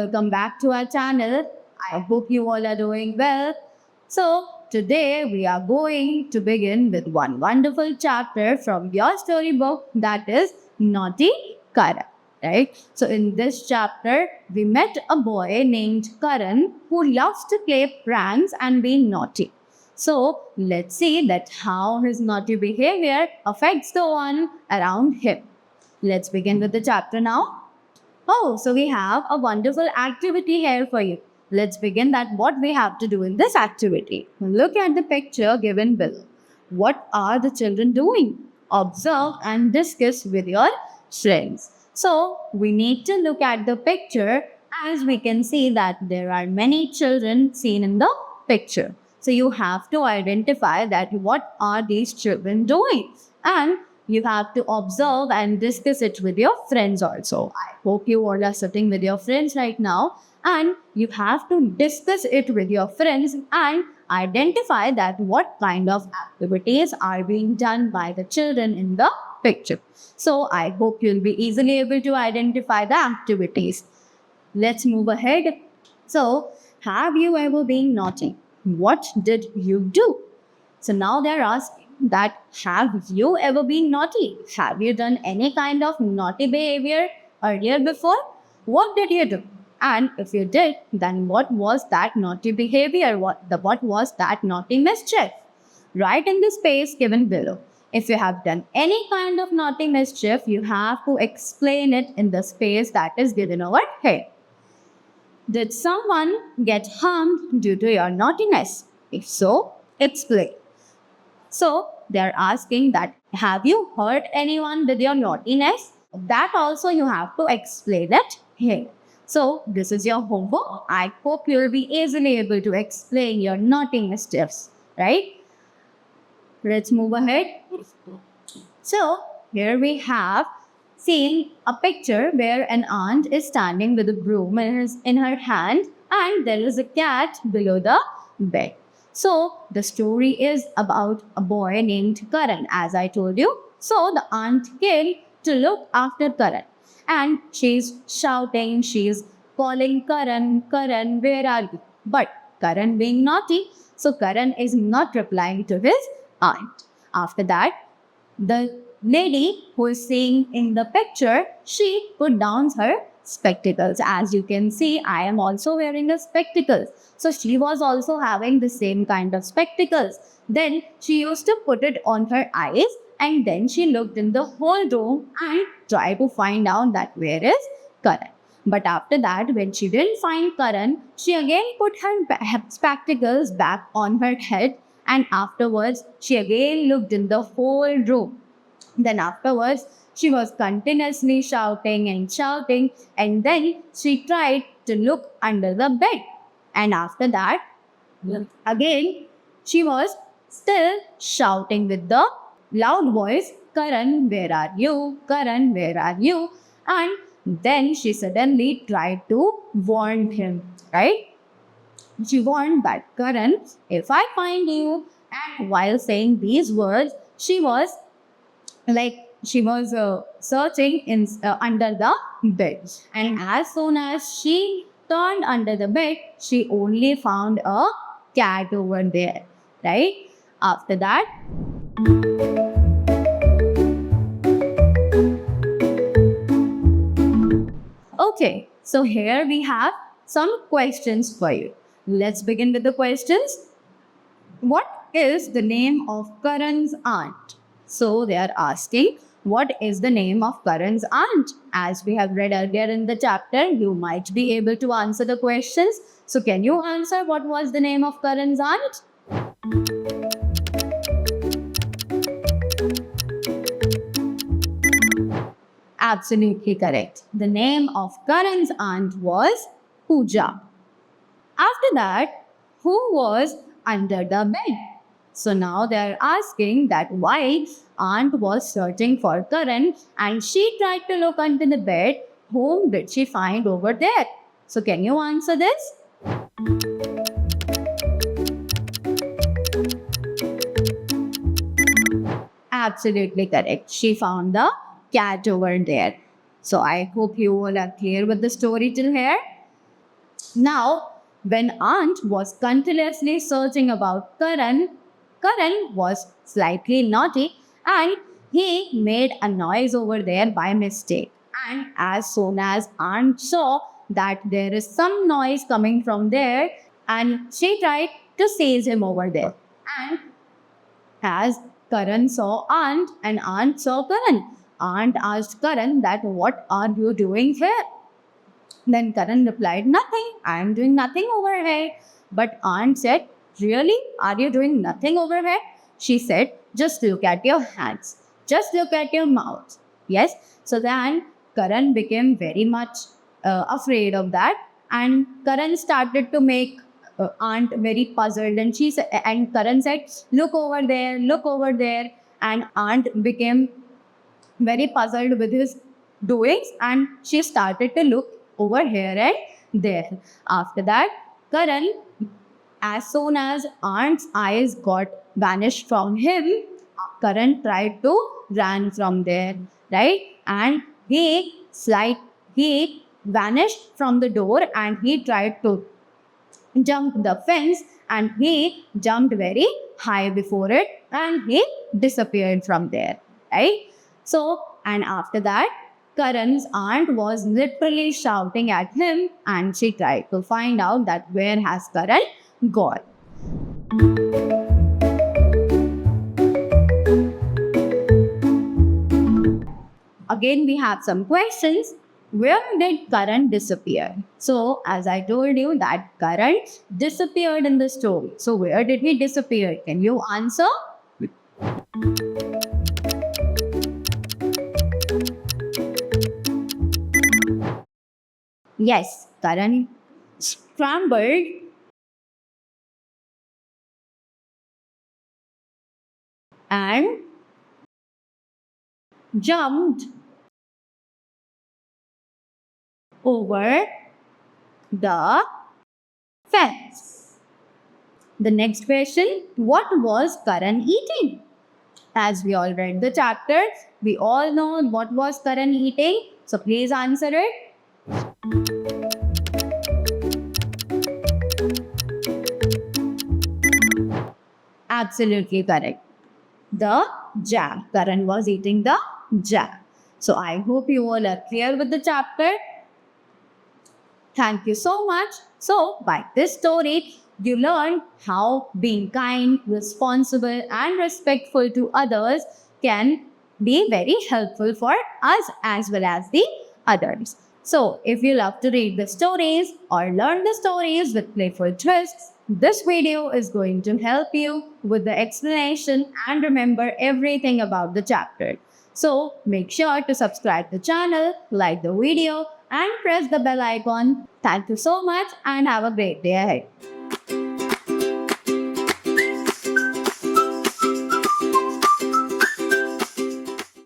welcome back to our channel. I hope you all are doing well. So, today we are going to begin with one wonderful chapter from your storybook, that is Naughty Karan. Right? So, in this chapter, we met a boy named Karan who loves to play pranks and be naughty. So, let's see that how his naughty behavior affects the one around him. Let's begin with the chapter now. Oh, so we have a wonderful activity here for you. Let's begin that what we have to do in this activity. Look at the picture given below. What are the children doing? Observe and discuss with your friends. So we need to look at the picture as we can see that there are many children seen in the picture. So you have to identify that what are these children doing, and you have to observe and discuss it with your friends also. I hope you all are sitting with your friends right now, and you have to discuss it with your friends and identify that what kind of activities are being done by the children in the picture. So I hope you'll be easily able to identify the activities. Let's move ahead. So, have you ever been naughty? What did you do? So now they're asking that have you ever been naughty? Have you done any kind of naughty behavior earlier before? What did you do? And if you did, then what was that naughty behavior? What was that naughty mischief? Write in the space given below. If you have done any kind of naughty mischief, you have to explain it in the space that is given over here. Did someone get harmed due to your naughtiness? If so, explain. So, they're asking that have you hurt anyone with your naughtiness? That also you have to explain it here. So, this is your homework. I hope you'll be easily able to explain your naughty mischiefs, right? Let's move ahead. So, here we have seen a picture where an aunt is standing with a broom in her hand, and there is a cat below the bed. So, the story is about a boy named Karan, as I told you. So, the aunt came to look after Karan, and she's shouting, she's calling Karan, Karan, where are you? But Karan being naughty, so Karan is not replying to his aunt. After that, the lady who is seeing in the picture, she put down her spectacles. As you can see, I am also wearing a spectacles. So she was also having the same kind of spectacles. Then she used to put it on her eyes, and then she looked in the whole room and tried to find out that where is Karan. But after that, when she didn't find Karan, she again put her spectacles back on her head, and afterwards she again looked in the whole room. Then afterwards, she was continuously shouting and shouting, and then she tried to look under the bed. And after that, again, she was still shouting with the loud voice, Karan, where are you? Karan, where are you? And then she suddenly tried to warn him, right? She warned that Karan, if I find you, and while saying these words, she was searching in under the bed, and as soon as she turned under the bed, she only found a cat over there, right? After that, okay, so here we have some questions for you. Let's begin with the questions. What is the name of Karan's aunt? So they are asking, what is the name of Karan's aunt? As we have read earlier in the chapter, you might be able to answer the questions. So can you answer what was the name of Karan's aunt? Absolutely correct. The name of Karan's aunt was Pooja. After that, who was under the bed? So now they are asking that why aunt was searching for Karan and she tried to look under the bed. Whom did she find over there? So can you answer this? Absolutely correct. She found the cat over there. So I hope you all are clear with the story till here. Now, when Aunt was continuously searching about Karan was slightly naughty and he made a noise over there by mistake. And as soon as Aunt saw that there is some noise coming from there, and she tried to seize him over there. And as Karan saw Aunt and Aunt saw Karan, Aunt asked Karan that what are you doing here? Then Karan replied, nothing. I am doing nothing over here. But Aunt said, really? Are you doing nothing over here? She said, just look at your hands. Just look at your mouth. Yes. So then Karan became very much afraid of that. And Karan started to make Aunt very puzzled. And and Karan said, look over there, look over there. And Aunt became very puzzled with his doings and she started to look over here and there. After that, Karan, as soon as Aunt's eyes got vanished from him, Karan tried to run from there, right? And he vanished from the door and he tried to jump the fence and he jumped very high before it and he disappeared from there, right? So, and after that, Karan's aunt was literally shouting at him and she tried to find out that where has Karan gone. Again, we have some questions. Where did Karan disappear? So, as I told you that Karan disappeared in the story. So, where did he disappear? Can you answer? Yes, Karan scrambled and jumped over the fence. The next question, what was Karan eating? As we all read the chapter, we all know what was Karan eating. So please answer it. Absolutely correct. The jam. Karan was eating the jam. So I hope you all are clear with the chapter. Thank you so much. So by this story, you learn how being kind, responsible, and respectful to others can be very helpful for us as well as the others. So, if you love to read the stories or learn the stories with playful twists, this video is going to help you with the explanation and remember everything about the chapter. So, make sure to subscribe to the channel, like the video, and press the bell icon. Thank you so much and have a great day ahead.